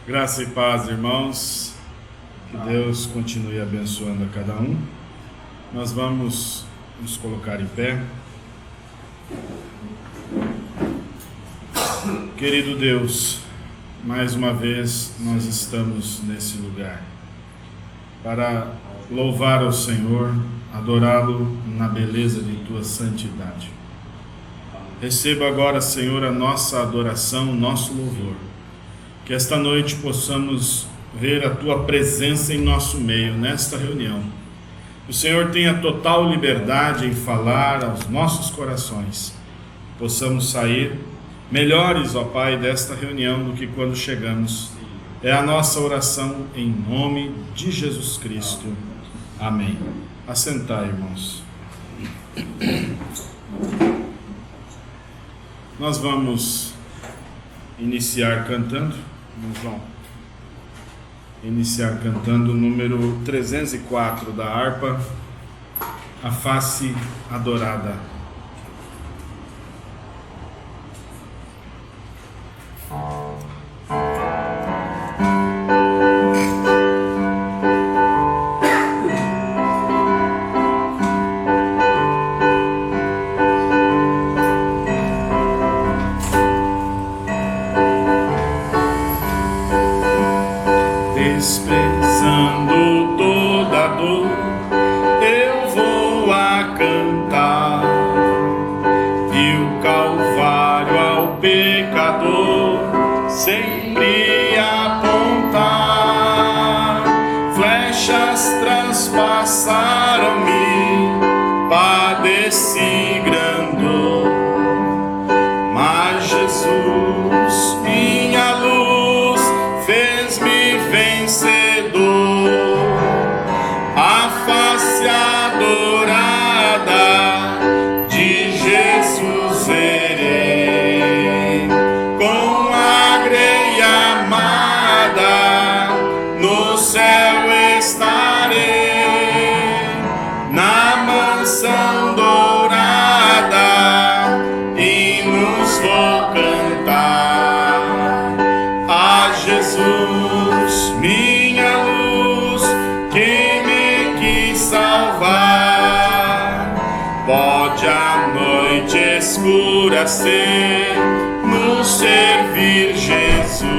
Graça e paz, irmãos. Que Deus continue abençoando a cada um. Nós vamos nos colocar em pé. Querido Deus, mais uma vez nós estamos nesse lugar para louvar ao Senhor, adorá-lo na beleza de tua santidade. Receba agora, Senhor, a nossa adoração, o nosso louvor. Que esta noite possamos ver a tua presença em nosso meio, nesta reunião. O Senhor tenha total liberdade em falar aos nossos corações. Possamos sair melhores, ó Pai, desta reunião do que quando chegamos. É a nossa oração em nome de Jesus Cristo. Amém. Assentai, irmãos. Nós vamos iniciar cantando. Vamos iniciar cantando o número 304 da harpa, A Face Adorada. Desprezando toda dor, eu vou a cantar, e o Calvário ao pecador sempre apontar. Flechas transpassaram-me, padeci grande dor, mas Jesus, minha luz, fez-me vencedor. A face adorada de Jesus verei, com a greia amada no céu estarei, na mansão dourada, hinos vou cantar a Jesus, minha luz, que me quis salvar. Pode a noite escura ser, nos servir Jesus,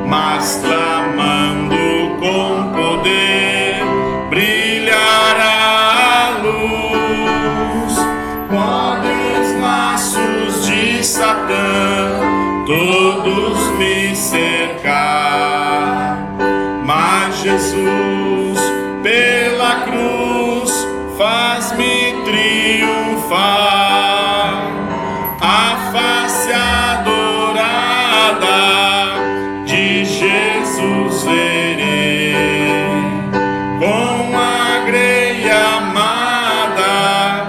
mas clamando com poder, brilhará a luz. Podem os laços de Satã todos me cercar, mas Jesus pela cruz faz-me triunfar. A face adorada de Jesus verei, com a greia amada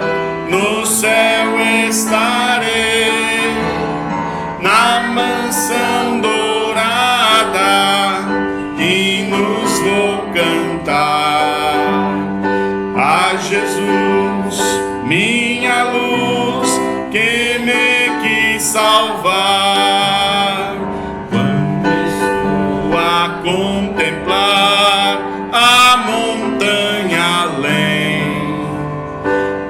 no céu estarei, na mansão dourada, hinos vou cantar a Jesus, minha luz, que me quis salvar. Quando estou a contemplar a montanha além,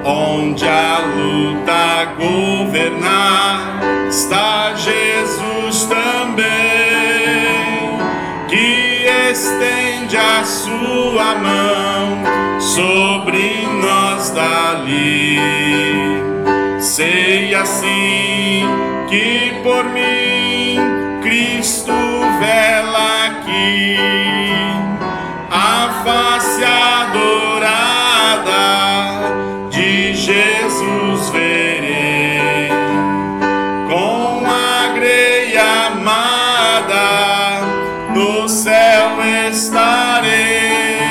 onde a luta governar, está Jesus também, que estende a sua mão sobre nós dali. Sei assim que por mim Cristo vela aqui, a face adorada de Jesus verei, com a greia amada no céu estarei,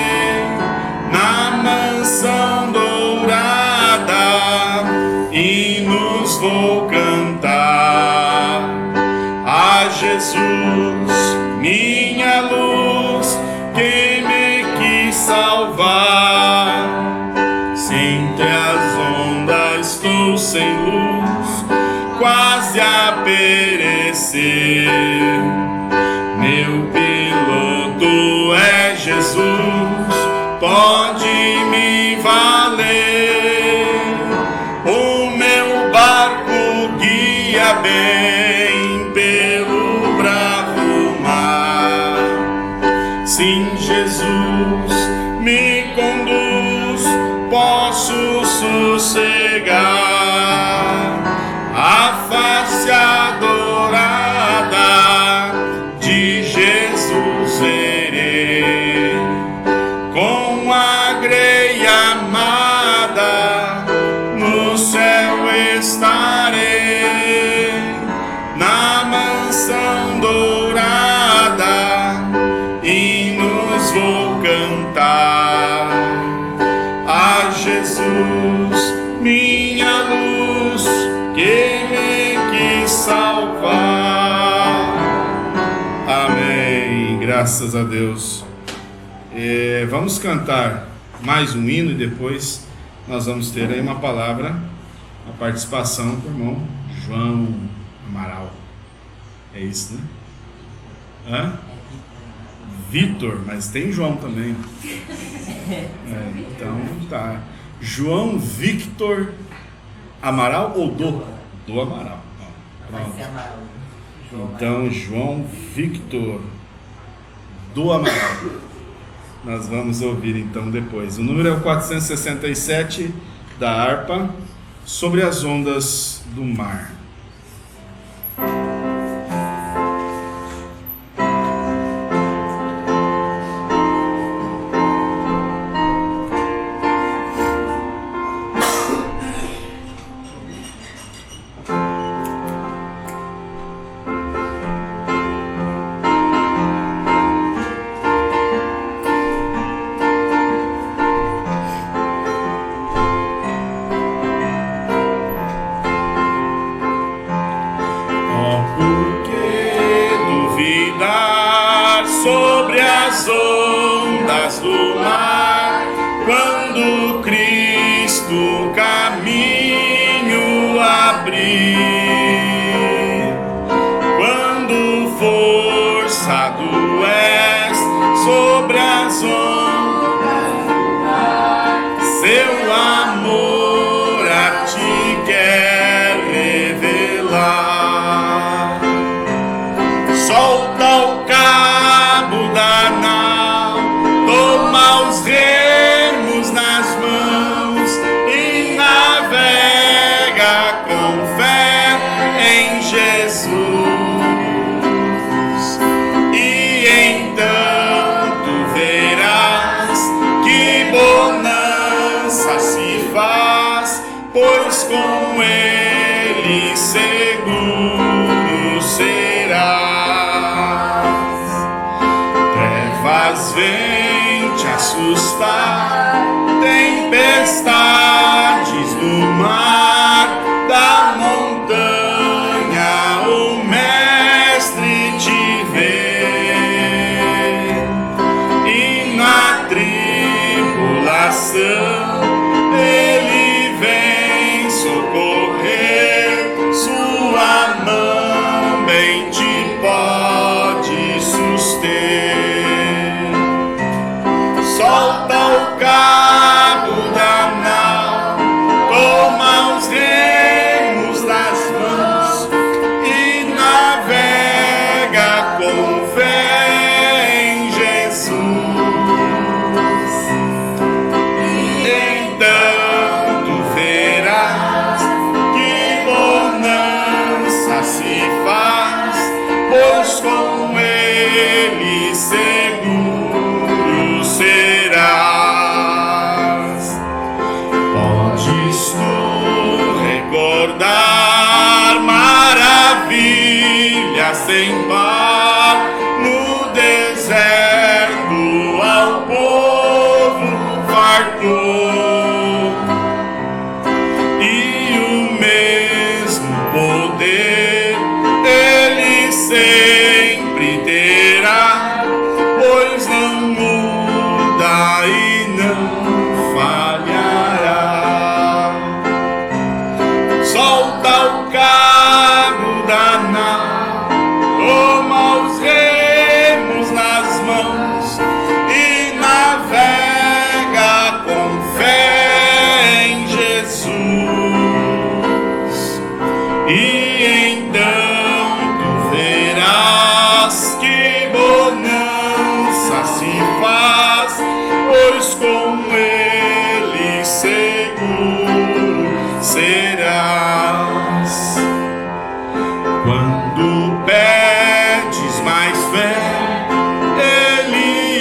na mansão dourada, hinos vou cantar a Jesus, minha luz, que me quis salvar. Se entre as ondas estou sem luz, quase a perecer, piloto é Jesus, pode me valer. O meu barco guia bem pelo bravo mar. Sim, Jesus me conduz, posso sossegar. A face adorada de Jesus verei, com a greia amada no céu estarei, na mansão dourada hinos vou cantar. A Jesus, minha luz, que me quis salvar. Amém. Graças a Deus. Vamos cantar mais um hino e depois nós vamos ter aí uma palavra, a participação do irmão João Amaral. É isso, né? Hã? Vitor, mas tem João também. Então tá. João Victor Amaral ou do Amaral? Pronto. Então, João Victor do Amaral. Nós vamos ouvir então depois. O número é o 467 da harpa, Sobre as Ondas do Mar. Sobre as ondas do mar, quando Cristo caminho abrir, quando força do oeste sobre as ondas do mar, seu amor a ti quer revelar. Solta o cabo da nau, toma os remos nas mãos e navega com fé em Jesus. E então tu verás que bonança se faz, pois com ele seguro serás. Vem te assustar, tempestades no mar, da montanha o mestre te vê, e na tribulação ele vem socorrer, sua mão bem te pode suster. Solta o cabo da nau, toma os remos nas mãos e navega com fé em Jesus. Então tu verás que bonança se faz, pois com ele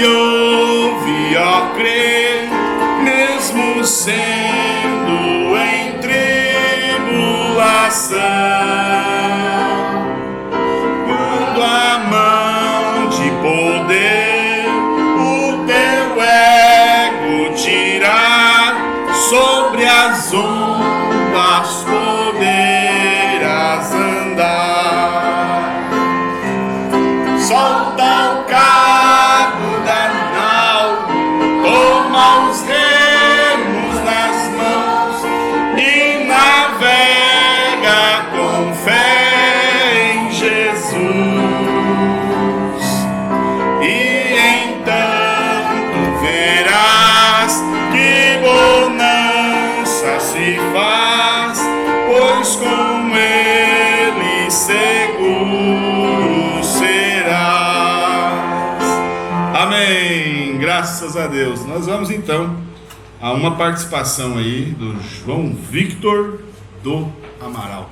ouve, ó, crê, mesmo sendo em tribulação, quando a mão de poder o teu ego tirar, sobre as ondas poderás andar. Solta o cabo da nau, toma os remos nas mãos e navega com fé em Jesus. E então tu verás que bonança se faz, pois com ele seguro serás. Amém. Graças a Deus. Nós vamos então a uma participação aí do João Victor do Amaral.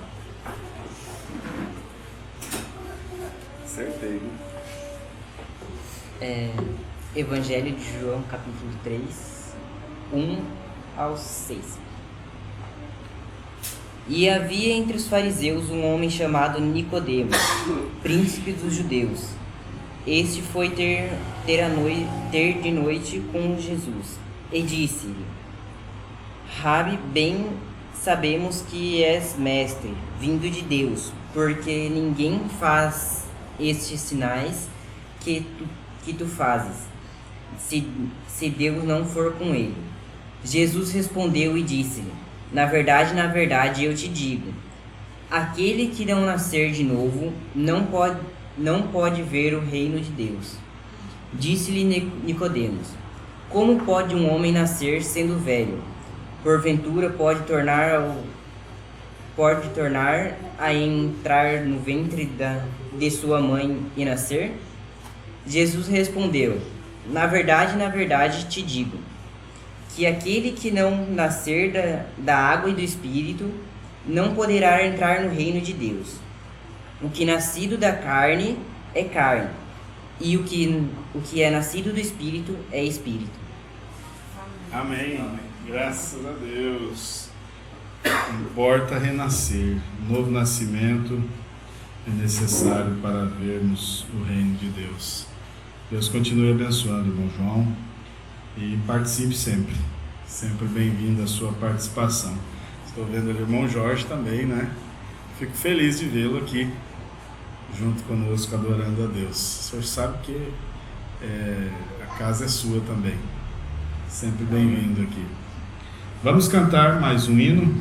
Acertei, né? Evangelho de João, capítulo 3, 1 ao 6. E havia entre os fariseus um homem chamado Nicodemo, príncipe dos judeus. Este foi ter de noite com Jesus, e disse-lhe: Rabi, bem sabemos que és mestre, vindo de Deus, porque ninguém faz estes sinais que tu fazes, se Deus não for com ele. Jesus respondeu e disse-lhe: na verdade, eu te digo, aquele que não nascer de novo não pode ver o reino de Deus. Disse-lhe Nicodemos: como pode um homem nascer sendo velho? Porventura pode tornar a entrar no ventre de sua mãe e nascer? Jesus respondeu: na verdade te digo, que aquele que não nascer da água e do Espírito não poderá entrar no reino de Deus. O que é nascido da carne é carne, e o que é nascido do Espírito é Espírito. Amém. Graças a Deus. Importa renascer. Um novo nascimento é necessário para vermos o reino de Deus. Deus continue abençoando o irmão João e participe sempre. Sempre bem-vindo a sua participação. Estou vendo o irmão Jorge também, né? Fico feliz de vê-lo aqui junto conosco, adorando a Deus. O senhor sabe que a casa é sua também. Sempre bem-vindo aqui. Vamos cantar mais um hino.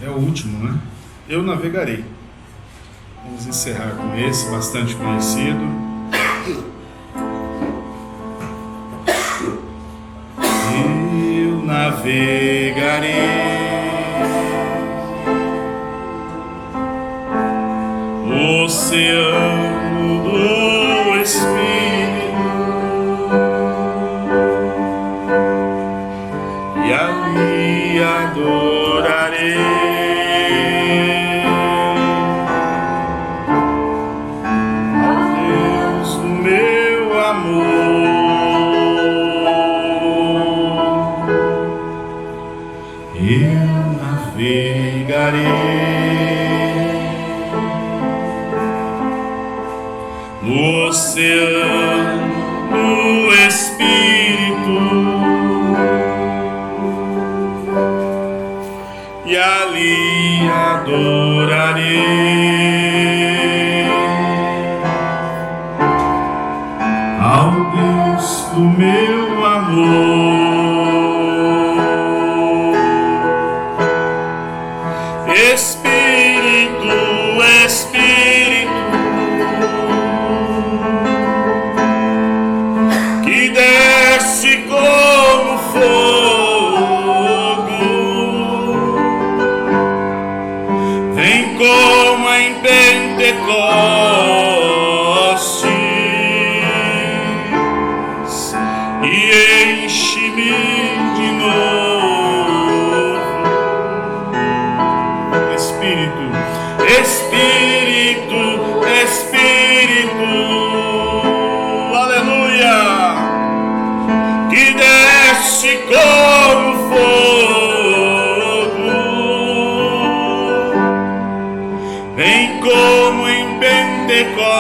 É o último, né? Eu navegarei. Vamos encerrar com esse, bastante conhecido. Eu navegarei o oceano do Espírito e ali adorarei no oceano do Espírito e ali adorarei ao Deus do meu amor. Espírito, que desce como fogo, vem como em Pentecostes e enche-me de novo. Espírito, Espírito, Pentecostes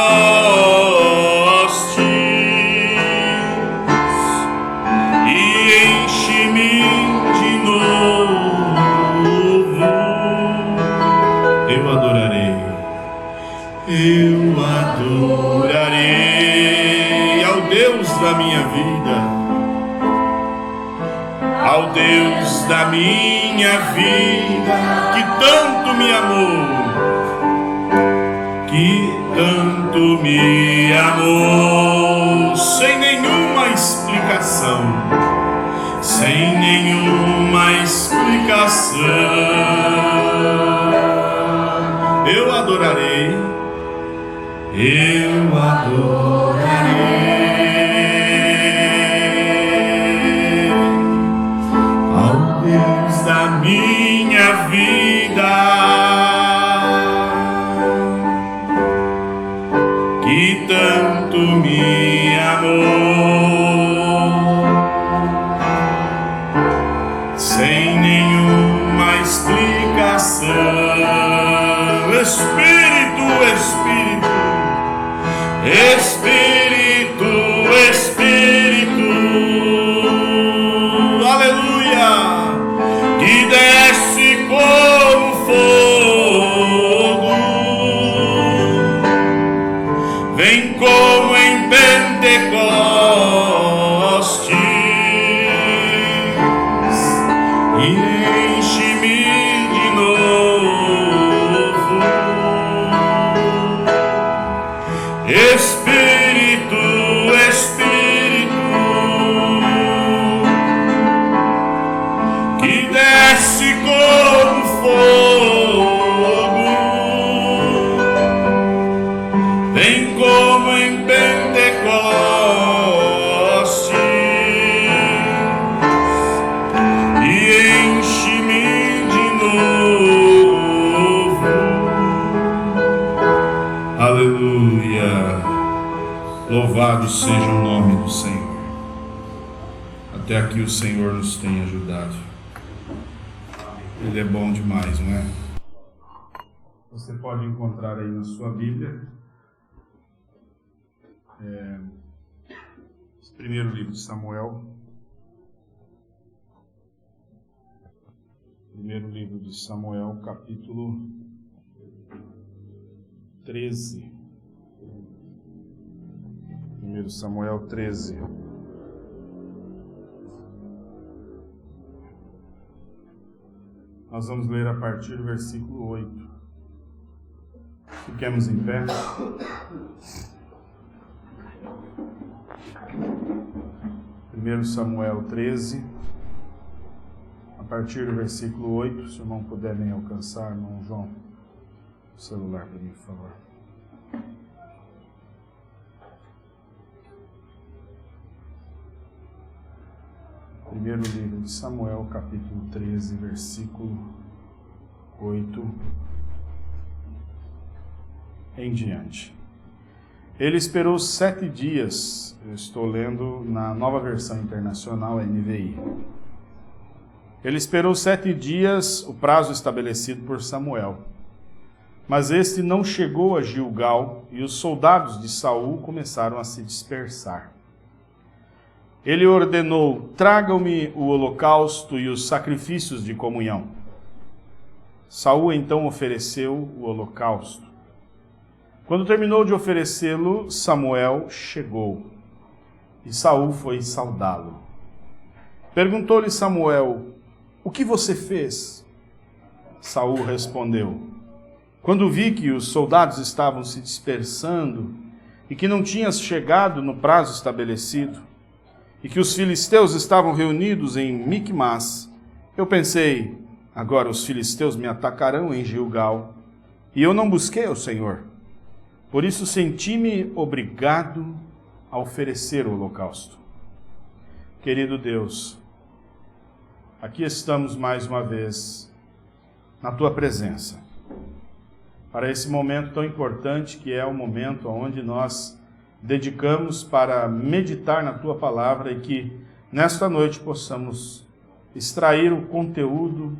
e enche-me de novo. Eu adorarei ao Deus da minha vida, ao Deus da minha vida, que tanto me amou, sem nenhuma explicação, eu adorarei ao Deus da minha vida, que tanto me amou, sem nenhuma explicação. Espírito, aleluia, que desce como fogo, vem como em Pentecostes e enche-me de novo. Espírito, que desce como fogo, vem como em Pentecostes e enche-me de novo. Aleluia. Louvado seja o nome do Senhor. Até aqui o Senhor nos tem ajudado. Ele é bom demais, não é? Você pode encontrar aí na sua Bíblia esse primeiro livro de Samuel. Primeiro livro de Samuel, capítulo 13. 1 Samuel 13. Nós vamos ler a partir do versículo 8. Fiquemos em pé. 1 Samuel 13, a partir do versículo 8. Se o irmão puder me alcançar, irmão João, o celular para mim, por favor. Primeiro livro de Samuel, capítulo 13, versículo 8 em diante. Ele esperou 7 dias, eu estou lendo na nova versão internacional, NVI. Ele esperou 7 dias, o prazo estabelecido por Samuel. Mas este não chegou a Gilgal e os soldados de Saul começaram a se dispersar. Ele ordenou: tragam-me o holocausto e os sacrifícios de comunhão. Saul então ofereceu o holocausto. Quando terminou de oferecê-lo, Samuel chegou e Saul foi saudá-lo. Perguntou-lhe Samuel: o que você fez? Saul respondeu: quando vi que os soldados estavam se dispersando e que não tinhas chegado no prazo estabelecido, e que os filisteus estavam reunidos em Micmas, eu pensei: agora os filisteus me atacarão em Gilgal, e eu não busquei ao Senhor. Por isso senti-me obrigado a oferecer o holocausto. Querido Deus, aqui estamos mais uma vez na Tua presença, para esse momento tão importante que é o momento onde nós dedicamos para meditar na Tua Palavra e que nesta noite possamos extrair o conteúdo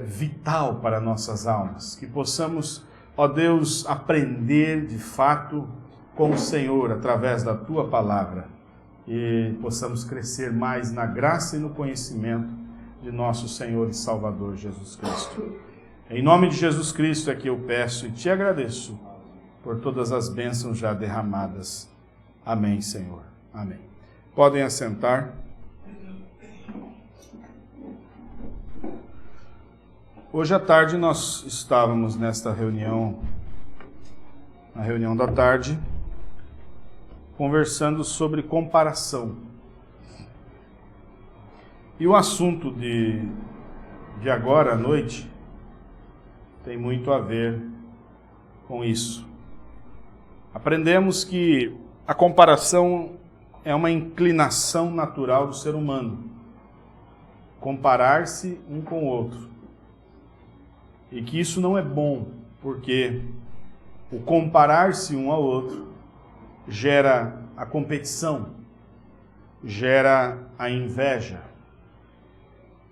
vital para nossas almas, que possamos ó Deus, aprender de fato com o Senhor através da Tua palavra e possamos crescer mais na graça e no conhecimento de nosso Senhor e Salvador Jesus Cristo. Em nome de Jesus Cristo é que eu peço e Te agradeço por todas as bênçãos já derramadas. Amém, Senhor. Amém. Podem assentar. Hoje à tarde nós estávamos nesta reunião, na reunião da tarde, conversando sobre comparação. E o assunto de agora à noite tem muito a ver com isso. Aprendemos que a comparação é uma inclinação natural do ser humano. Comparar-se um com o outro. E que isso não é bom, porque o comparar-se um ao outro gera a competição, gera a inveja.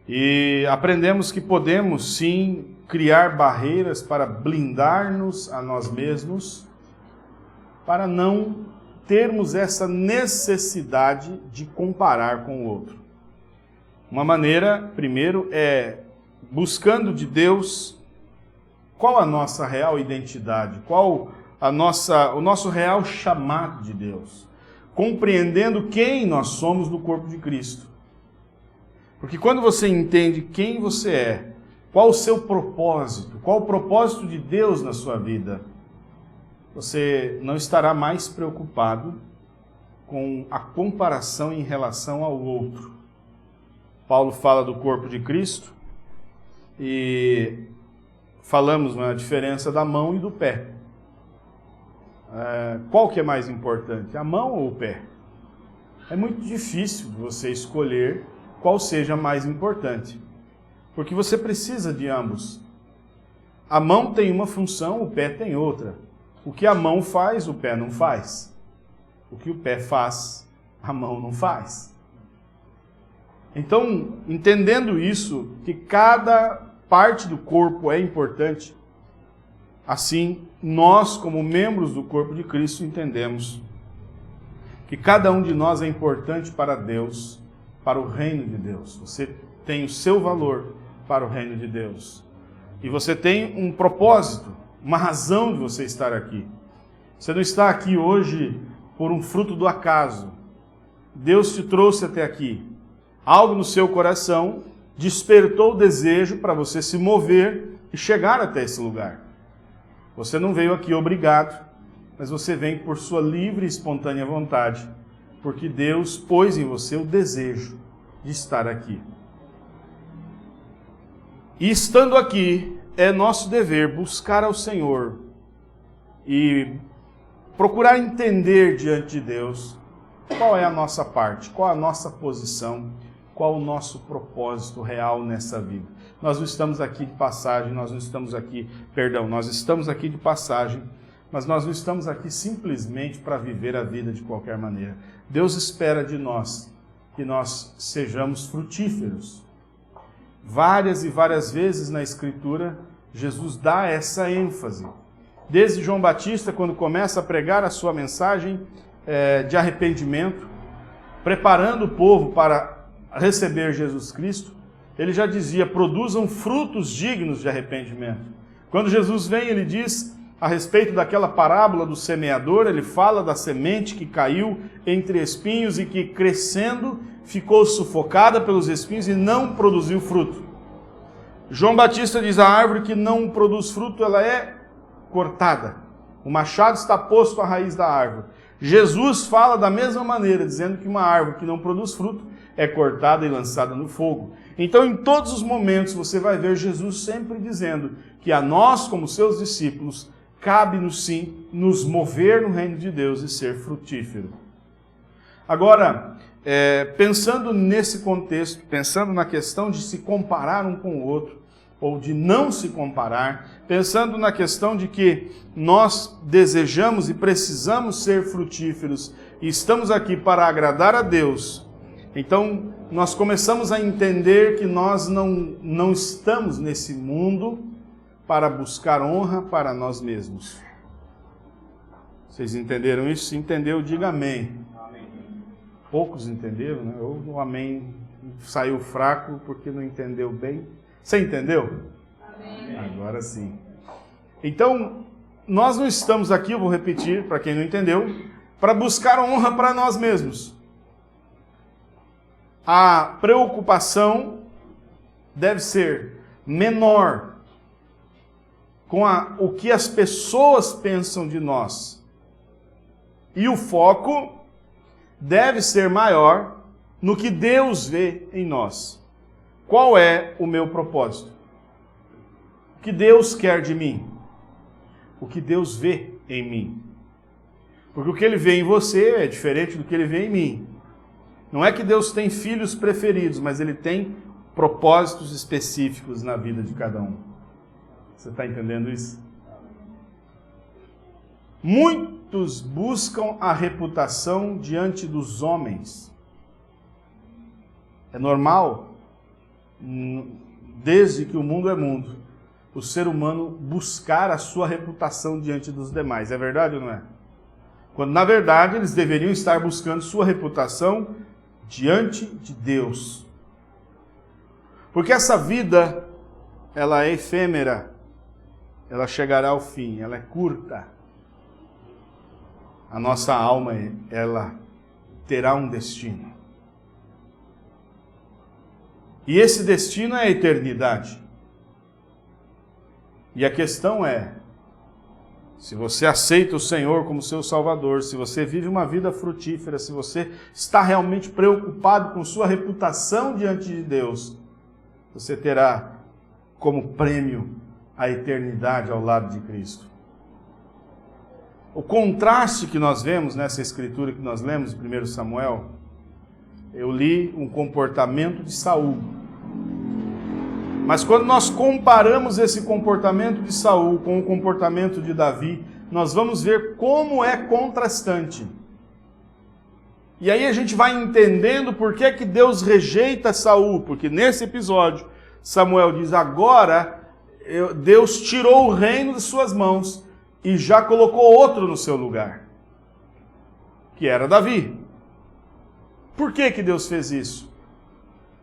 E aprendemos que podemos sim criar barreiras para blindar-nos a nós mesmos, para não termos essa necessidade de comparar com o outro. Uma maneira, primeiro, é buscando de Deus qual a nossa real identidade, qual o nosso real chamado de Deus, compreendendo quem nós somos no corpo de Cristo. Porque quando você entende quem você é, qual o seu propósito, qual o propósito de Deus na sua vida, você não estará mais preocupado com a comparação em relação ao outro. Paulo fala do corpo de Cristo e falamos na diferença da mão e do pé. Qual que é mais importante, a mão ou o pé? É muito difícil você escolher qual seja mais importante, porque você precisa de ambos. A mão tem uma função, o pé tem outra. O que a mão faz, o pé não faz. O que o pé faz, a mão não faz. Então, entendendo isso, que cada parte do corpo é importante, assim, nós, como membros do corpo de Cristo, entendemos que cada um de nós é importante para Deus, para o reino de Deus. Você tem o seu valor para o reino de Deus. E você tem um propósito, uma razão de você estar aqui. Você não está aqui hoje por um fruto do acaso. Deus te trouxe até aqui. Algo no seu coração despertou o desejo para você se mover e chegar até esse lugar. Você não veio aqui obrigado, mas você vem por sua livre e espontânea vontade, porque Deus pôs em você o desejo de estar aqui. E estando aqui, é nosso dever buscar ao Senhor e procurar entender diante de Deus qual é a nossa parte, qual a nossa posição, qual o nosso propósito real nessa vida. Nós não estamos aqui de passagem, nós estamos aqui de passagem, mas nós não estamos aqui simplesmente para viver a vida de qualquer maneira. Deus espera de nós que nós sejamos frutíferos. Várias e várias vezes na Escritura, Jesus dá essa ênfase. Desde João Batista, quando começa a pregar a sua mensagem de arrependimento, preparando o povo para receber Jesus Cristo, ele já dizia, produzam frutos dignos de arrependimento. Quando Jesus vem, ele diz a respeito daquela parábola do semeador, ele fala da semente que caiu entre espinhos e que, crescendo, ficou sufocada pelos espinhos e não produziu fruto. João Batista diz, a árvore que não produz fruto, ela é cortada. O machado está posto à raiz da árvore. Jesus fala da mesma maneira, dizendo que uma árvore que não produz fruto é cortada e lançada no fogo. Então, em todos os momentos, você vai ver Jesus sempre dizendo que a nós, como seus discípulos, cabe-nos sim nos mover no reino de Deus e ser frutífero. Agora, pensando nesse contexto, pensando na questão de se comparar um com o outro, ou de não se comparar, pensando na questão de que nós desejamos e precisamos ser frutíferos e estamos aqui para agradar a Deus, então nós começamos a entender que nós não estamos nesse mundo para buscar honra para nós mesmos. Vocês entenderam isso? Se entendeu, diga amém. Amém. Poucos entenderam, né? Ou o amém saiu fraco porque não entendeu bem. Você entendeu? Amém. Agora sim. Então, nós não estamos aqui, eu vou repetir para quem não entendeu, para buscar honra para nós mesmos. A preocupação deve ser menor com o que as pessoas pensam de nós. E o foco deve ser maior no que Deus vê em nós. Qual é o meu propósito? O que Deus quer de mim? O que Deus vê em mim? Porque o que Ele vê em você é diferente do que Ele vê em mim. Não é que Deus tem filhos preferidos, mas Ele tem propósitos específicos na vida de cada um. Você está entendendo isso? Muitos buscam a reputação diante dos homens. É normal, desde que o mundo é mundo, o ser humano buscar a sua reputação diante dos demais. É verdade ou não é? Quando, na verdade, eles deveriam estar buscando sua reputação diante de Deus. Porque essa vida, ela é efêmera, ela chegará ao fim, ela é curta. A nossa alma, ela terá um destino. E esse destino é a eternidade. E a questão é, se você aceita o Senhor como seu Salvador, se você vive uma vida frutífera, se você está realmente preocupado com sua reputação diante de Deus, você terá como prêmio a eternidade ao lado de Cristo. O contraste que nós vemos nessa escritura que nós lemos em 1 Samuel, eu li um comportamento de Saul. Mas quando nós comparamos esse comportamento de Saul com o comportamento de Davi, nós vamos ver como é contrastante. E aí a gente vai entendendo por que Deus rejeita Saul, porque nesse episódio Samuel diz: agora Deus tirou o reino de suas mãos e já colocou outro no seu lugar, que era Davi. Por que Deus fez isso?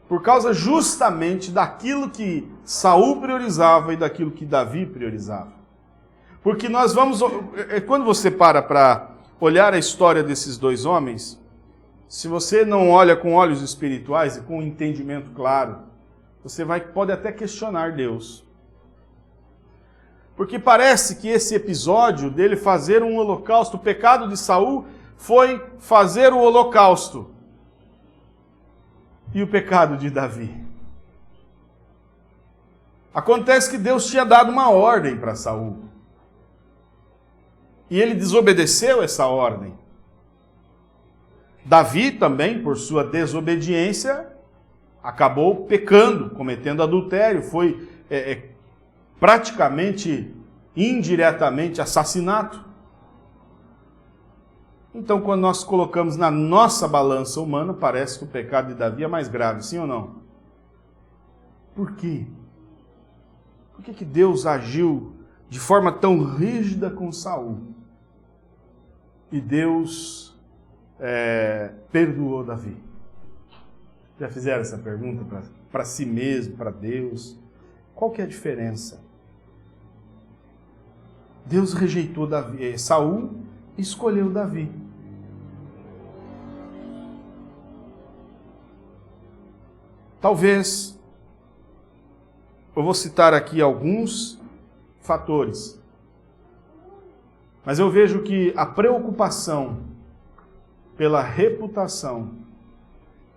Por causa justamente daquilo que Saul priorizava e daquilo que Davi priorizava. Porque nós vamos... Quando você para olhar a história desses dois homens, se você não olha com olhos espirituais e com um entendimento claro, você pode até questionar Deus. Porque parece que esse episódio dele fazer um holocausto, o pecado de Saul foi fazer o holocausto. E o pecado de Davi? Acontece que Deus tinha dado uma ordem para Saul. E ele desobedeceu essa ordem. Davi também, por sua desobediência, acabou pecando, cometendo adultério. Foi praticamente, indiretamente, assassinato. Então, quando nós colocamos na nossa balança humana, parece que o pecado de Davi é mais grave, sim ou não? Por quê? Por que Deus agiu de forma tão rígida com Saul? E Deus perdoou Davi. Já fizeram essa pergunta para si mesmo, para Deus? Qual que é a diferença? Deus rejeitou Saul e escolheu Davi. Talvez, eu vou citar aqui alguns fatores, mas eu vejo que a preocupação pela reputação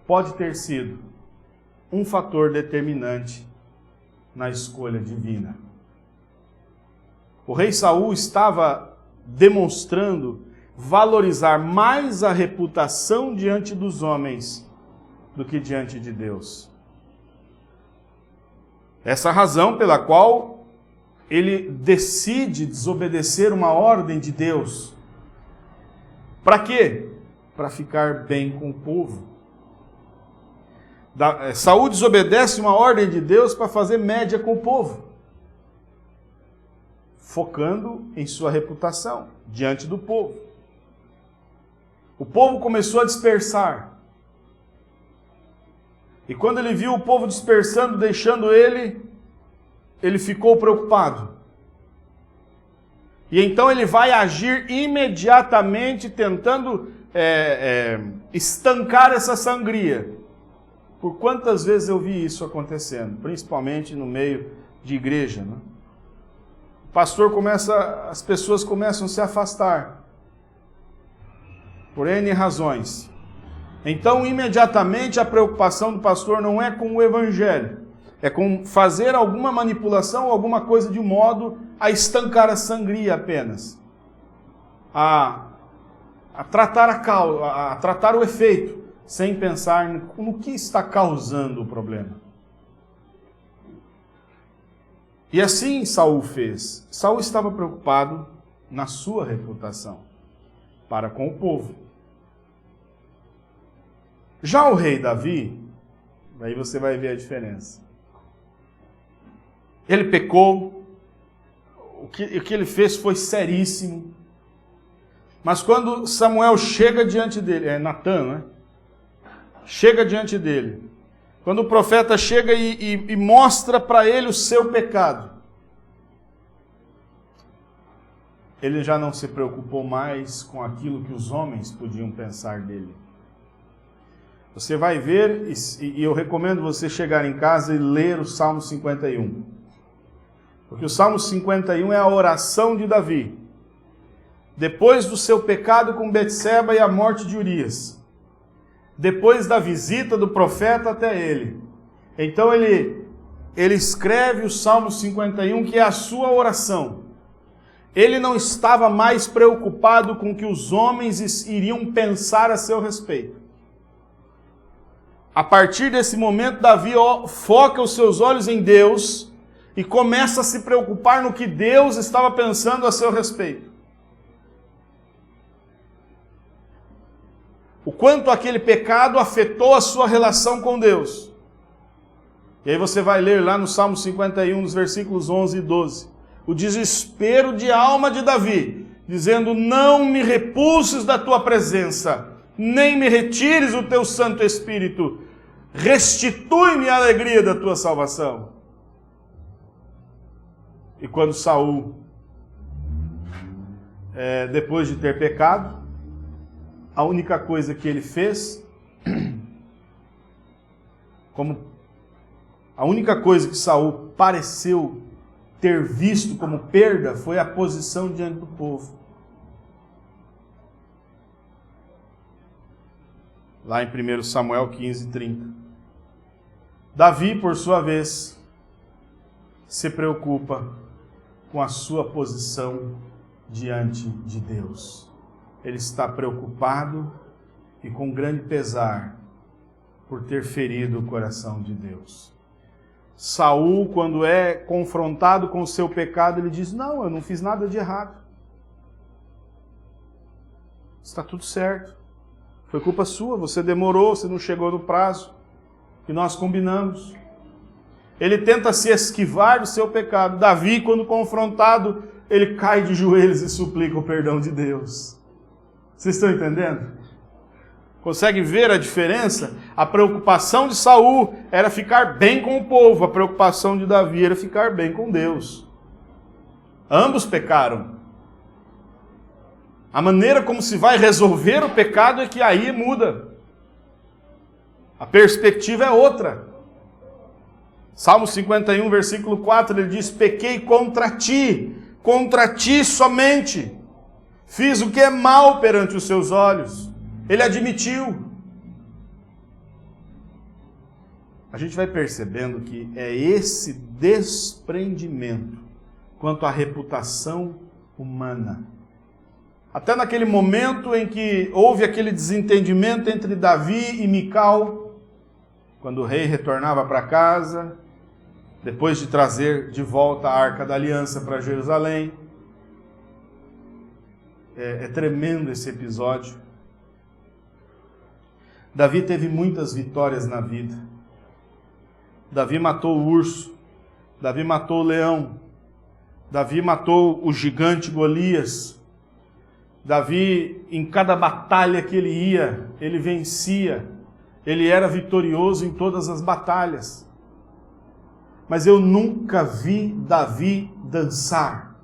pode ter sido um fator determinante na escolha divina. O rei Saul estava demonstrando valorizar mais a reputação diante dos homens do que diante de Deus. Essa é a razão pela qual ele decide desobedecer uma ordem de Deus. Para quê? Para ficar bem com o povo. Saul desobedece uma ordem de Deus para fazer média com o povo. focando em sua reputação diante do povo. O povo começou a dispersar. E quando ele viu o povo dispersando, deixando ele ficou preocupado. E então ele vai agir imediatamente tentando estancar essa sangria. Por quantas vezes eu vi isso acontecendo, principalmente no meio de igreja, né? O pastor as pessoas começam a se afastar, por N razões. Então, imediatamente, a preocupação do pastor não é com o evangelho, é com fazer alguma manipulação, alguma coisa de modo a estancar a sangria apenas, a tratar o efeito, sem pensar no que está causando o problema. E assim Saul fez. Saul estava preocupado na sua reputação para com o povo. Já o rei Davi, aí você vai ver a diferença. Ele pecou, o que ele fez foi seríssimo. Mas quando Samuel chega diante dele, Natan, né? Chega diante dele. Quando o profeta chega e mostra para ele o seu pecado, ele já não se preocupou mais com aquilo que os homens podiam pensar dele. Você vai ver, e eu recomendo você chegar em casa e ler o Salmo 51. Porque o Salmo 51 é a oração de Davi, depois do seu pecado com Betseba e a morte de Urias, depois da visita do profeta até ele. Então ele escreve o Salmo 51, que é a sua oração. Ele não estava mais preocupado com o que os homens iriam pensar a seu respeito. A partir desse momento, Davi foca os seus olhos em Deus e começa a se preocupar no que Deus estava pensando a seu respeito. O quanto aquele pecado afetou a sua relação com Deus. E aí você vai ler lá no Salmo 51, nos versículos 11 e 12, o desespero de alma de Davi, dizendo: não me repulses da tua presença, nem me retires o teu Santo Espírito, restitui-me a alegria da tua salvação. E quando Saul, depois de ter pecado, a única coisa que ele fez, a única coisa que Saul pareceu ter visto como perda foi a posição diante do povo. Lá em 1 Samuel 15:30. Davi, por sua vez, se preocupa com a sua posição diante de Deus. Ele está preocupado e com grande pesar por ter ferido o coração de Deus. Saul, quando é confrontado com o seu pecado, ele diz: não, eu não fiz nada de errado. Está tudo certo. Foi culpa sua, você demorou, você não chegou no prazo que nós combinamos. Ele tenta se esquivar do seu pecado. Davi, quando confrontado, ele cai de joelhos e suplica o perdão de Deus. Vocês estão entendendo? Consegue ver a diferença? A preocupação de Saul era ficar bem com o povo, a preocupação de Davi era ficar bem com Deus. Ambos pecaram. A maneira como se vai resolver o pecado é que aí muda. A perspectiva é outra. Salmo 51, versículo 4, ele diz: pequei contra ti somente. Fiz o que é mal perante os seus olhos. Ele admitiu. A gente vai percebendo que é esse desprendimento quanto à reputação humana. Até naquele momento em que houve aquele desentendimento entre Davi e Mical, quando o rei retornava para casa, depois de trazer de volta a Arca da Aliança para Jerusalém. É tremendo esse episódio. Davi teve muitas vitórias na vida. Davi matou o urso, Davi matou o leão, Davi matou o gigante Golias. Davi, em cada batalha que ele ia, ele vencia. Ele era vitorioso em todas as batalhas. Mas eu nunca vi Davi dançar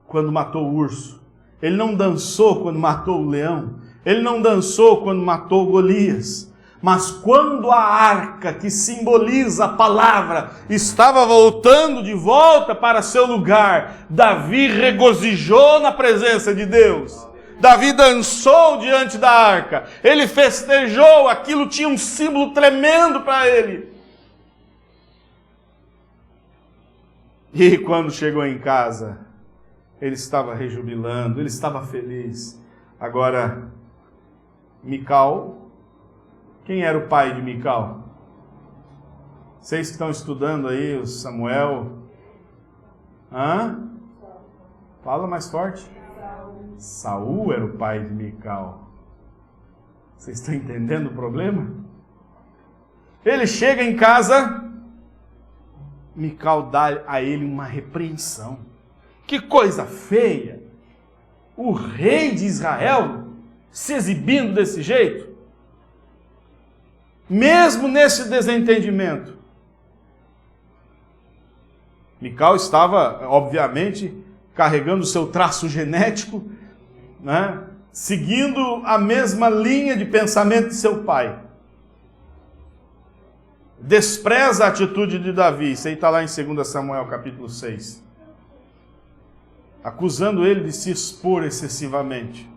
quando matou o urso. Ele não dançou quando matou o leão. Ele não dançou quando matou Golias. Mas quando a arca, que simboliza a palavra, estava voltando de volta para seu lugar, Davi regozijou na presença de Deus. Davi dançou diante da arca. Ele festejou, aquilo tinha um símbolo tremendo para ele. E quando chegou em casa, ele estava rejubilando, ele estava feliz. Agora, Mical, quem era o pai de Mical? Vocês que estão estudando aí, o Samuel. Fala mais forte. Saul era o pai de Mical. Vocês estão entendendo o problema? Ele chega em casa, Mical dá a ele uma repreensão. Que coisa feia! O rei de Israel se exibindo desse jeito. Mesmo nesse desentendimento, Mical estava, obviamente, carregando o seu traço genético, né? Seguindo a mesma linha de pensamento de seu pai. Despreza a atitude de Davi. Isso aí está lá em 2 Samuel capítulo 6. Acusando ele de se expor excessivamente.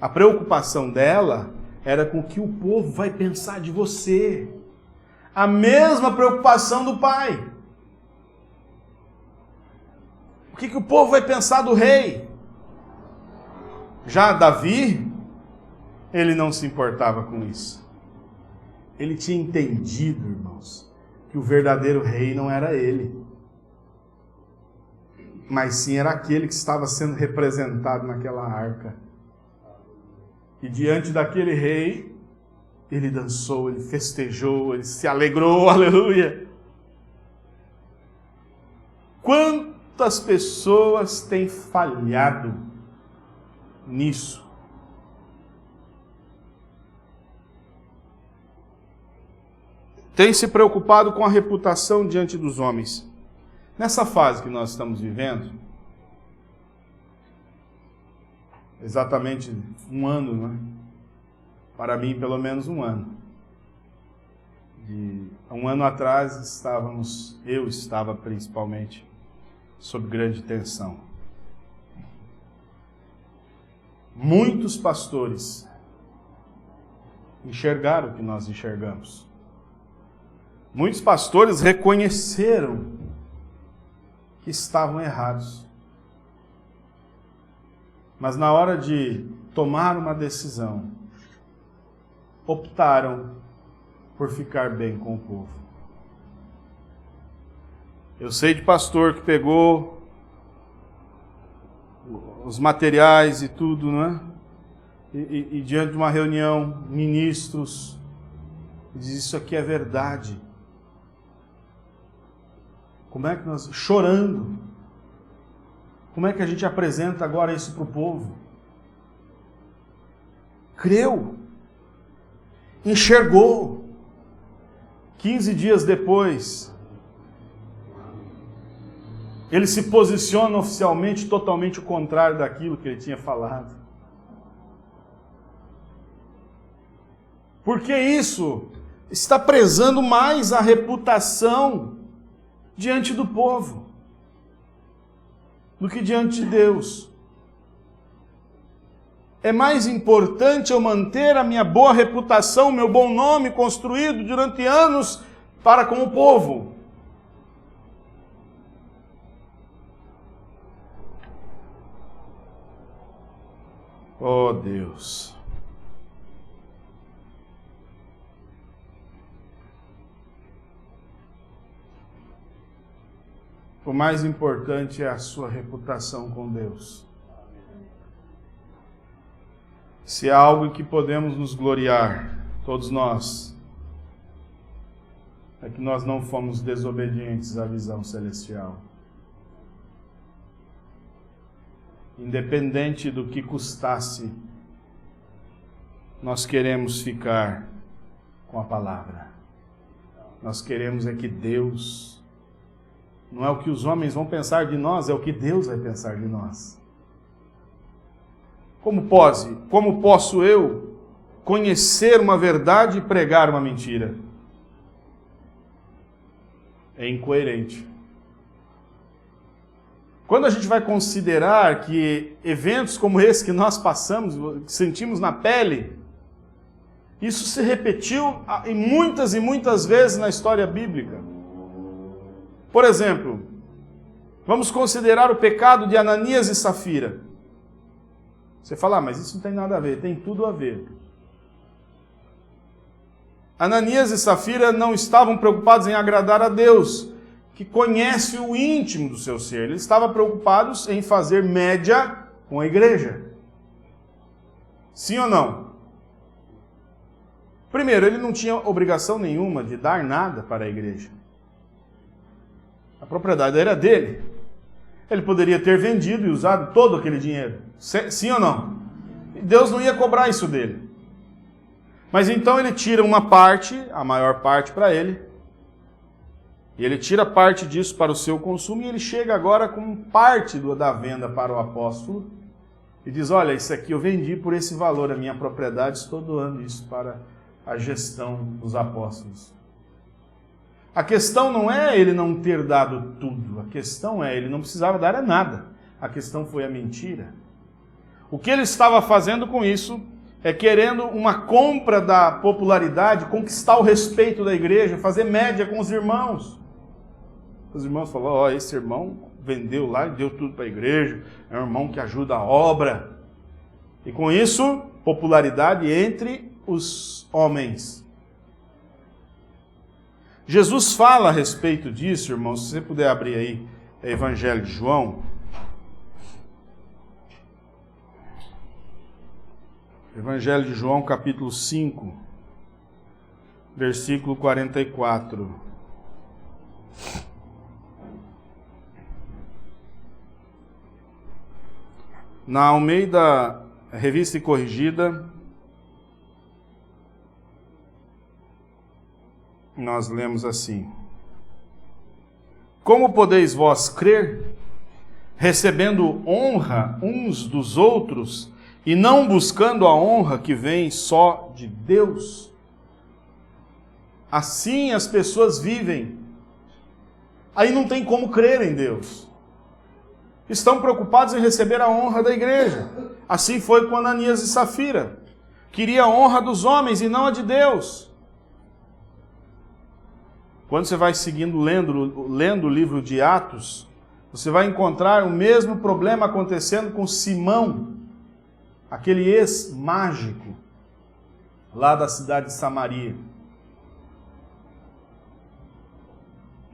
A preocupação dela era com o que o povo vai pensar de você. A mesma preocupação do pai. O que o povo vai pensar do rei? Já Davi, ele não se importava com isso. Ele tinha entendido, irmãos, que o verdadeiro rei não era ele, mas sim era aquele que estava sendo representado naquela arca. E diante daquele rei, ele dançou, ele festejou, ele se alegrou, aleluia. Quantas pessoas têm falhado nisso? Tem se preocupado com a reputação diante dos homens. Nessa fase que nós estamos vivendo, exatamente um ano, né? Para mim, pelo menos um ano. Há um ano atrás, eu estava principalmente, sob grande tensão. Muitos pastores enxergaram o que nós enxergamos. Muitos pastores reconheceram que estavam errados. Mas na hora de tomar uma decisão, optaram por ficar bem com o povo. Eu sei de pastor que pegou os materiais e tudo, não é? E diante de uma reunião, ministros, diz: isso aqui é verdade. Como é que nós, chorando, como é que a gente apresenta agora isso para o povo? Creu, enxergou. 15 dias depois, ele se posiciona oficialmente totalmente o contrário daquilo que ele tinha falado. Porque isso está prezando mais a reputação diante do povo do que diante de Deus. É mais importante eu manter a minha boa reputação, o meu bom nome construído durante anos para com o povo. Oh Deus! O mais importante é a sua reputação com Deus. Se há algo em que podemos nos gloriar, todos nós, é que nós não fomos desobedientes à visão celestial. independente do que custasse, nós queremos ficar com a palavra. Nós queremos é que Deus, não é o que os homens vão pensar de nós, é o que Deus vai pensar de nós. Como posso eu conhecer uma verdade e pregar uma mentira? É incoerente. Quando a gente vai considerar que eventos como esse que nós passamos, que sentimos na pele, isso se repetiu muitas e muitas vezes na história bíblica. Por exemplo, vamos considerar o pecado de Ananias e Safira. Você fala, mas isso não tem nada a ver. Tem tudo a ver. Ananias e Safira não estavam preocupados em agradar a Deus, que conhece o íntimo do seu ser. Eles estavam preocupados em fazer média com a igreja. Sim ou não? Primeiro, ele não tinha obrigação nenhuma de dar nada para a igreja. A propriedade era dele. Ele poderia ter vendido e usado todo aquele dinheiro. Sim ou não? Deus não ia cobrar isso dele. Mas então ele tira uma parte, a maior parte para ele, e ele tira parte disso para o seu consumo, e ele chega agora com parte da venda para o apóstolo, e diz, olha, isso aqui eu vendi por esse valor, a minha propriedade, estou doando isso para a gestão dos apóstolos. A questão não é ele não ter dado tudo, a questão é ele não precisava dar nada. A questão foi a mentira. O que ele estava fazendo com isso é querendo uma compra da popularidade, conquistar o respeito da igreja, fazer média com os irmãos. Os irmãos falaram, ó, esse irmão vendeu lá e deu tudo para a igreja, é um irmão que ajuda a obra. E com isso, popularidade entre os homens. Jesus fala a respeito disso, irmãos, se você puder abrir aí o Evangelho de João. Evangelho de João, capítulo 5, versículo 44. Na Almeida, Revista e Corrigida, nós lemos assim: Como podeis vós crer, recebendo honra uns dos outros, e não buscando a honra que vem só de Deus? Assim as pessoas vivem. Aí não tem como crer em Deus. Estão preocupados em receber a honra da igreja. Assim foi com Ananias e Safira. Queria a honra dos homens e não a de Deus. Quando você vai seguindo lendo o livro de Atos, você vai encontrar o mesmo problema acontecendo com Simão, aquele ex-mágico, lá da cidade de Samaria.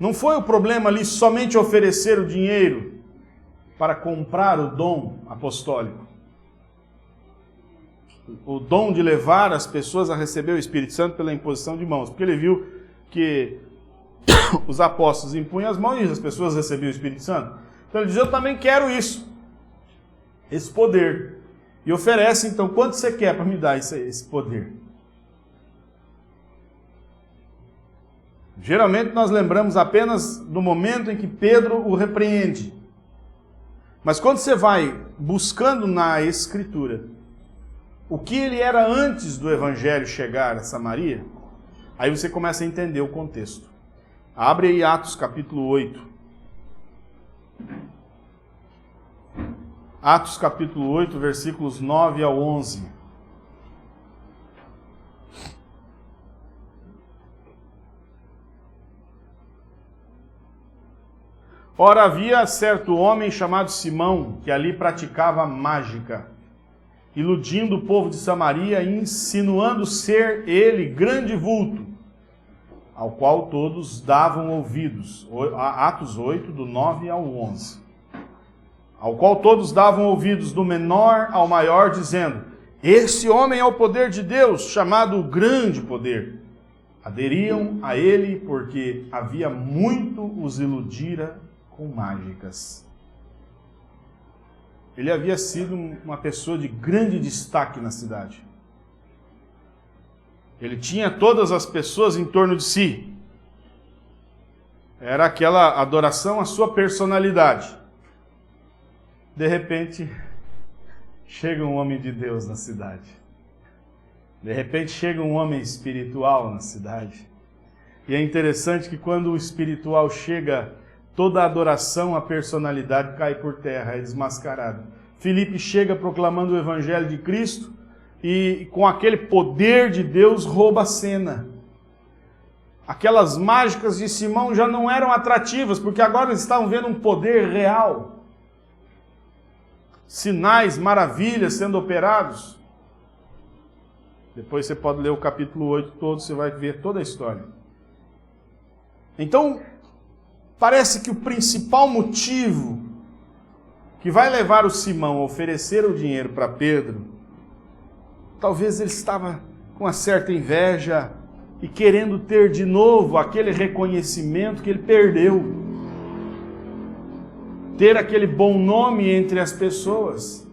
Não foi o problema ali somente oferecer o dinheiro para comprar o dom apostólico. O dom de levar as pessoas a receber o Espírito Santo pela imposição de mãos. Porque ele viu que os apóstolos impunham as mãos e as pessoas recebiam o Espírito Santo. Então ele diz, eu também quero isso. Esse poder. E oferece, então, quanto você quer para me dar esse poder? Geralmente nós lembramos apenas do momento em que Pedro o repreende. Mas quando você vai buscando na Escritura o que ele era antes do Evangelho chegar a Samaria, aí você começa a entender o contexto. Abre aí Atos capítulo 8. Atos capítulo 8, versículos 9 ao 11. Ora, havia certo homem chamado Simão, que ali praticava mágica, iludindo o povo de Samaria e insinuando ser ele grande vulto, ao qual todos davam ouvidos. Atos 8, do 9 ao 11. Ao qual todos davam ouvidos, do menor ao maior, dizendo, esse homem é o poder de Deus, chamado o grande poder. Aderiam a ele, porque havia muito os iludira com mágicas. Ele havia sido uma pessoa de grande destaque na cidade. Ele tinha todas as pessoas em torno de si. Era aquela adoração à sua personalidade. De repente, chega um homem de Deus na cidade. De repente, chega um homem espiritual na cidade. E é interessante que quando o espiritual chega, toda a adoração à personalidade cai por terra, é desmascarada. Filipe chega proclamando o evangelho de Cristo e com aquele poder de Deus rouba a cena. Aquelas mágicas de Simão já não eram atrativas, porque agora eles estavam vendo um poder real. Sinais, maravilhas sendo operados. Depois você pode ler o capítulo 8 todo, você vai ver toda a história. Então, parece que o principal motivo que vai levar o Simão a oferecer o dinheiro para Pedro, talvez ele estava com uma certa inveja e querendo ter de novo aquele reconhecimento que ele perdeu. Ter aquele bom nome entre as pessoas.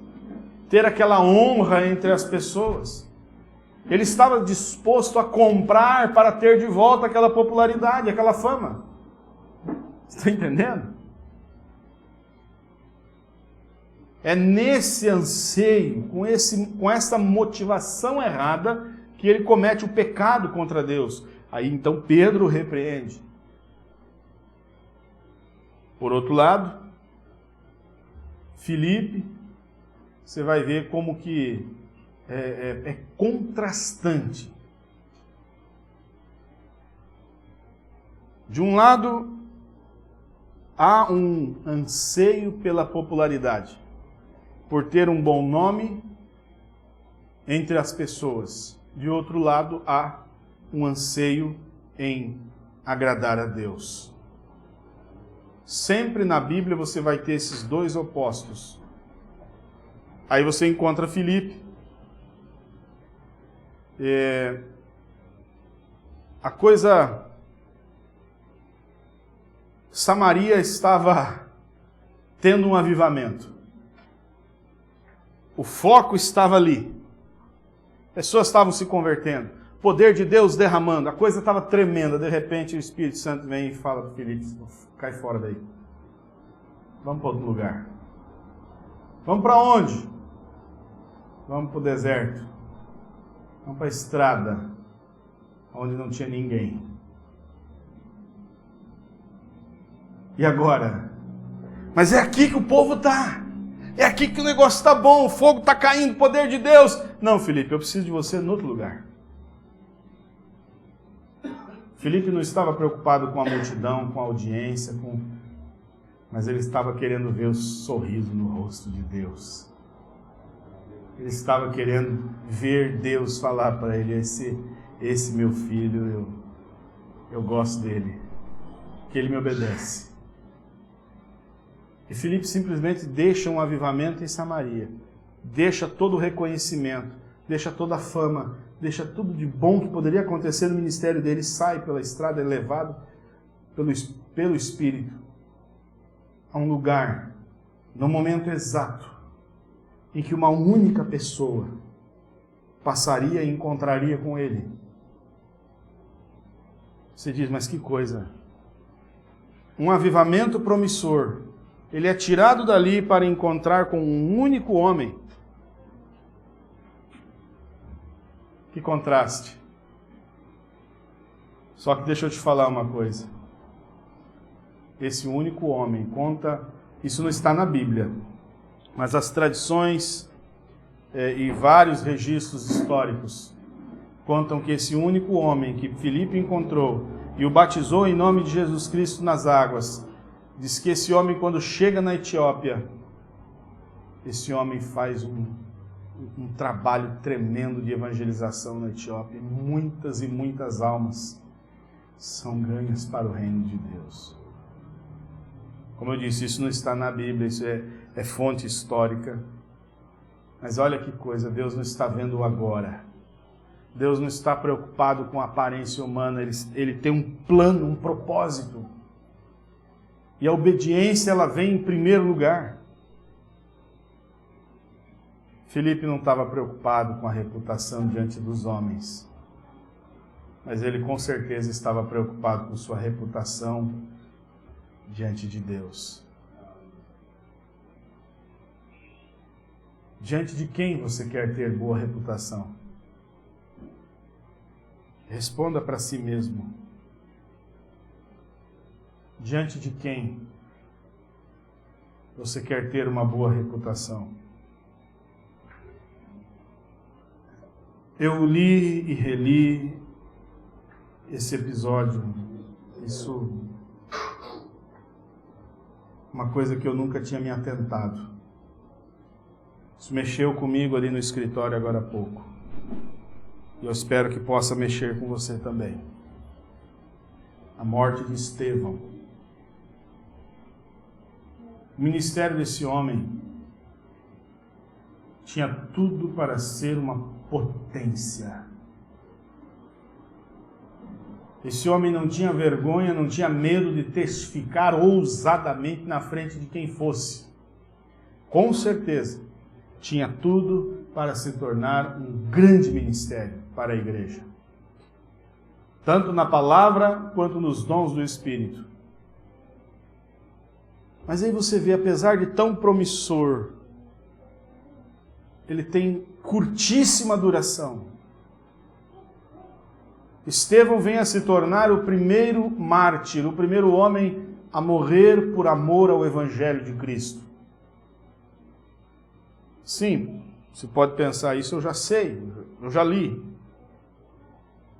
Ter aquela honra entre as pessoas. Ele estava disposto a comprar para ter de volta aquela popularidade, aquela fama. Está entendendo? É nesse anseio, com essa motivação errada, que ele comete o pecado contra Deus. Aí então Pedro o repreende. Por outro lado, Filipe, você vai ver como que é contrastante. De um lado, há um anseio pela popularidade, por ter um bom nome entre as pessoas. De outro lado, há um anseio em agradar a Deus. Sempre na Bíblia você vai ter esses dois opostos. Aí você encontra Filipe. A coisa... Samaria estava tendo um avivamento. O foco estava ali. Pessoas estavam se convertendo. O poder de Deus derramando. A coisa estava tremenda. De repente o Espírito Santo vem e fala para Filipe: cai fora daí. Vamos para outro lugar. Vamos para onde? Vamos para o deserto. Vamos para a estrada, onde não tinha ninguém. E agora? Mas é aqui que o povo está. É aqui que o negócio está bom, o fogo está caindo, o poder de Deus. Não, Filipe, eu preciso de você em outro lugar. Filipe não estava preocupado com a multidão, com a audiência, mas ele estava querendo ver o sorriso no rosto de Deus. Ele estava querendo ver Deus falar para ele: esse meu filho, eu gosto dele, que ele me obedece. E Filipe simplesmente deixa um avivamento em Samaria, deixa todo o reconhecimento, deixa toda a fama, deixa tudo de bom que poderia acontecer no ministério dele, sai pela estrada, elevado pelo Espírito a um lugar, no momento exato, em que uma única pessoa passaria e encontraria com ele. Você diz: mas que coisa! Um avivamento promissor. Ele é tirado dali para encontrar com um único homem. Que contraste. Só que deixa eu te falar uma coisa. Esse único homem conta... Isso não está na Bíblia, mas as tradições e vários registros históricos contam que esse único homem que Filipe encontrou e o batizou em nome de Jesus Cristo nas águas, diz que esse homem, quando chega na Etiópia, esse homem faz um trabalho tremendo de evangelização na Etiópia. Muitas e muitas almas são ganhas para o reino de Deus. Como eu disse, isso não está na Bíblia, isso é fonte histórica. Mas olha que coisa, Deus não está vendo o agora. Deus não está preocupado com a aparência humana, Ele tem um plano, um propósito. E a obediência, ela vem em primeiro lugar. Filipe não estava preocupado com a reputação diante dos homens, mas ele com certeza estava preocupado com sua reputação diante de Deus. Diante de quem você quer ter boa reputação? Responda para si mesmo. Diante de quem você quer ter uma boa reputação? Eu li e reli esse episódio. Isso uma coisa que eu nunca tinha me atentado. Isso mexeu comigo ali no escritório agora há pouco. E eu espero que possa mexer com você também. A morte de Estevão. O ministério desse homem tinha tudo para ser uma potência. Esse homem não tinha vergonha, não tinha medo de testificar ousadamente na frente de quem fosse. Com certeza, tinha tudo para se tornar um grande ministério para a igreja. Tanto na palavra quanto nos dons do Espírito. Mas aí você vê, apesar de tão promissor, ele tem curtíssima duração. Estevão vem a se tornar o primeiro mártir, o primeiro homem a morrer por amor ao Evangelho de Cristo. Sim, você pode pensar isso, eu já sei, eu já li.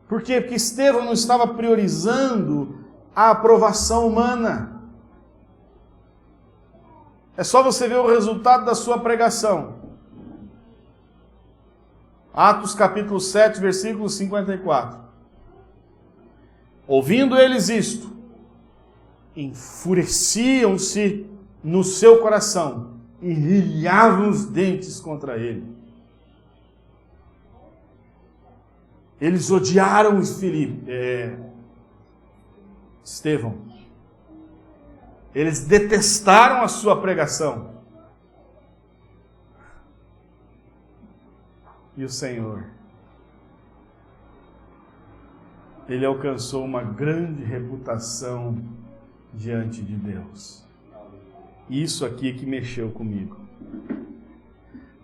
Por quê? Porque Estevão não estava priorizando a aprovação humana. É só você ver o resultado da sua pregação. Atos capítulo 7, versículo 54. Ouvindo eles isto, enfureciam-se no seu coração e rilhavam os dentes contra ele. Eles odiaram Estevão. Eles detestaram a sua pregação. E o Senhor, ele alcançou uma grande reputação diante de Deus. Isso aqui que mexeu comigo.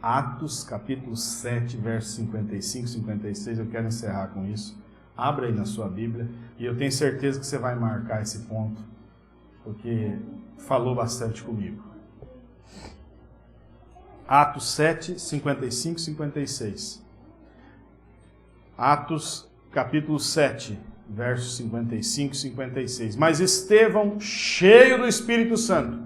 Atos capítulo 7, versos 55 e 56, eu quero encerrar com isso. Abra aí na sua Bíblia, e eu tenho certeza que você vai marcar esse ponto, porque falou bastante comigo. Atos 7, 55 e 56. Atos capítulo 7, versos 55 e 56. Mas Estevão, cheio do Espírito Santo,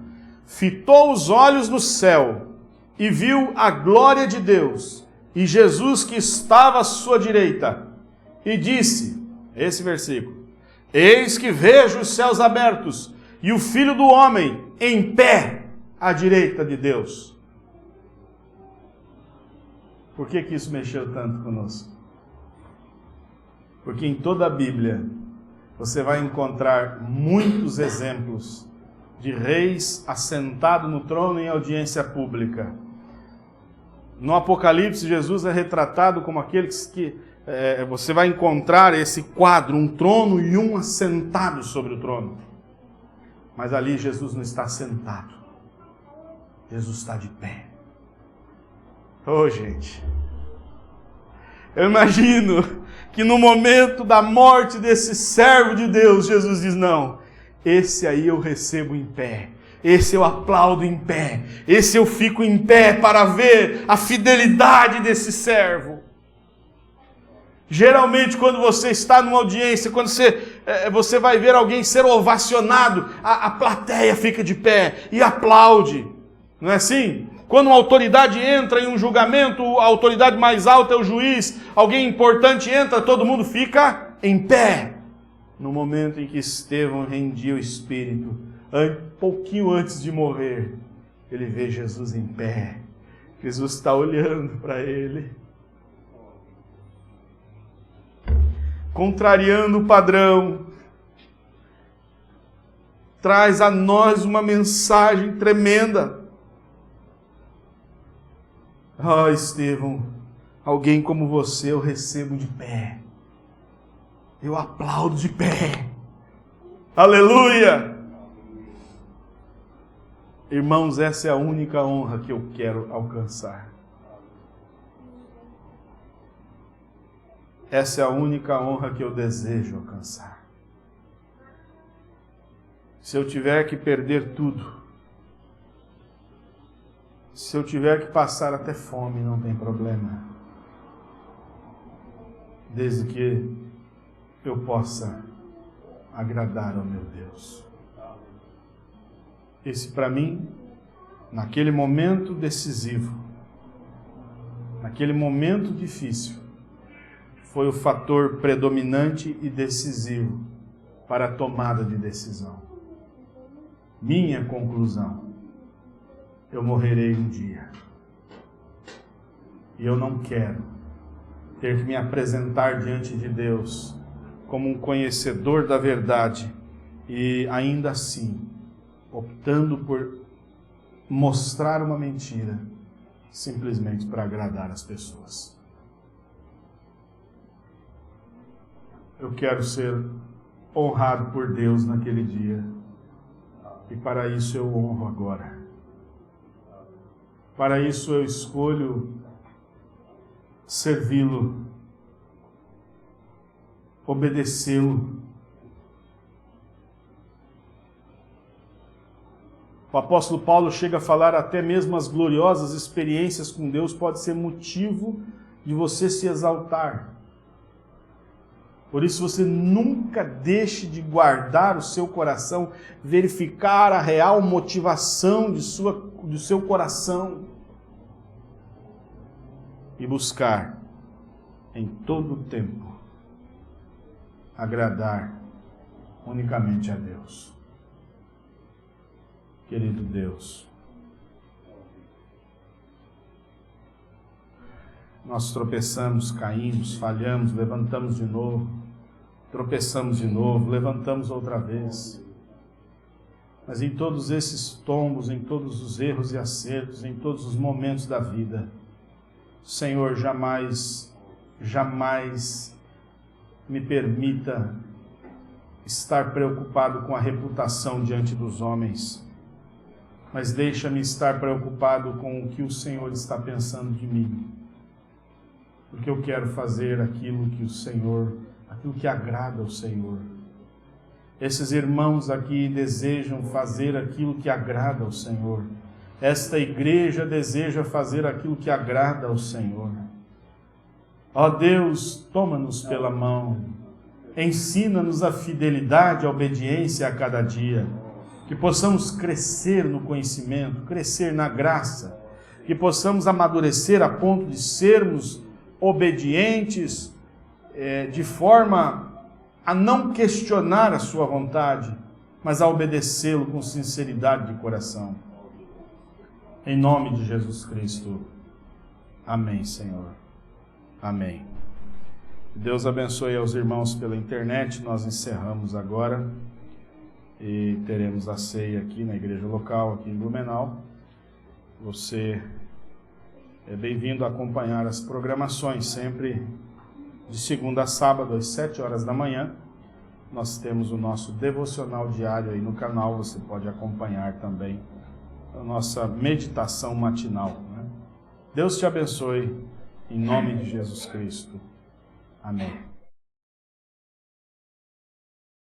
fitou os olhos no céu e viu a glória de Deus e Jesus que estava à sua direita. E disse, esse versículo: Eis que vejo os céus abertos e o Filho do Homem em pé à direita de Deus. Por que isso mexeu tanto conosco? Porque em toda a Bíblia você vai encontrar muitos exemplos de reis assentados no trono em audiência pública. No Apocalipse, Jesus é retratado como aquele que você vai encontrar esse quadro, um trono e um assentado sobre o trono. Mas ali Jesus não está sentado. Jesus está de pé. Oh, gente. Eu imagino que no momento da morte desse servo de Deus, Jesus diz, não, esse aí eu recebo em pé. Esse eu aplaudo em pé. Esse eu fico em pé para ver a fidelidade desse servo. Geralmente, quando você está numa audiência, quando você vai ver alguém ser ovacionado, a plateia fica de pé e aplaude. Não é assim? Quando uma autoridade entra em um julgamento, a autoridade mais alta é o juiz, alguém importante entra, todo mundo fica em pé. No momento em que Estevão rendia o espírito, pouquinho antes de morrer, ele vê Jesus em pé. Jesus está olhando para ele. Contrariando o padrão, traz a nós uma mensagem tremenda. Oh, Estevão, alguém como você eu recebo de pé. Eu aplaudo de pé. Aleluia! Irmãos, essa é a única honra que eu quero alcançar. Essa é a única honra que eu desejo alcançar. Se eu tiver que perder tudo, se eu tiver que passar até fome, não tem problema. Desde que eu possa agradar ao meu Deus. Esse para mim, naquele momento decisivo, naquele momento difícil, foi o fator predominante e decisivo para a tomada de decisão. Minha conclusão: eu morrerei um dia. E eu não quero ter que me apresentar diante de Deus como um conhecedor da verdade e ainda assim optando por mostrar uma mentira simplesmente para agradar as pessoas. Eu quero ser honrado por Deus naquele dia e para isso eu honro agora. Para isso eu escolho servi-lo, obedecê-lo. O apóstolo Paulo chega a falar até mesmo as gloriosas experiências com Deus pode ser motivo de você se exaltar. Por isso você nunca deixe de guardar o seu coração, verificar a real motivação do seu coração e buscar em todo o tempo agradar unicamente a Deus. Querido Deus, nós tropeçamos, caímos, falhamos, levantamos de novo, tropeçamos de novo, levantamos outra vez. Mas em todos esses tombos, em todos os erros e acertos, em todos os momentos da vida, Senhor, jamais me permita estar preocupado com a reputação diante dos homens, mas deixa-me estar preocupado com o que o Senhor está pensando de mim, porque eu quero fazer aquilo que agrada ao Senhor. Esses irmãos aqui desejam fazer aquilo que agrada ao Senhor. Esta igreja deseja fazer aquilo que agrada ao Senhor. Ó Deus, toma-nos pela mão, ensina-nos a fidelidade, a obediência a cada dia, que possamos crescer no conhecimento, crescer na graça, que possamos amadurecer a ponto de sermos obedientes, de forma a não questionar a sua vontade, mas a obedecê-lo com sinceridade de coração. Em nome de Jesus Cristo. Amém, Senhor. Amém. Deus abençoe aos irmãos pela internet. Nós encerramos agora e teremos a ceia aqui na igreja local, aqui em Blumenau. Você é bem-vindo a acompanhar as programações, sempre de segunda a sábado, às 7 horas da manhã. Nós temos o nosso devocional diário aí no canal, você pode acompanhar também a nossa meditação matinal. Deus te abençoe, em nome de Jesus Cristo. Amém.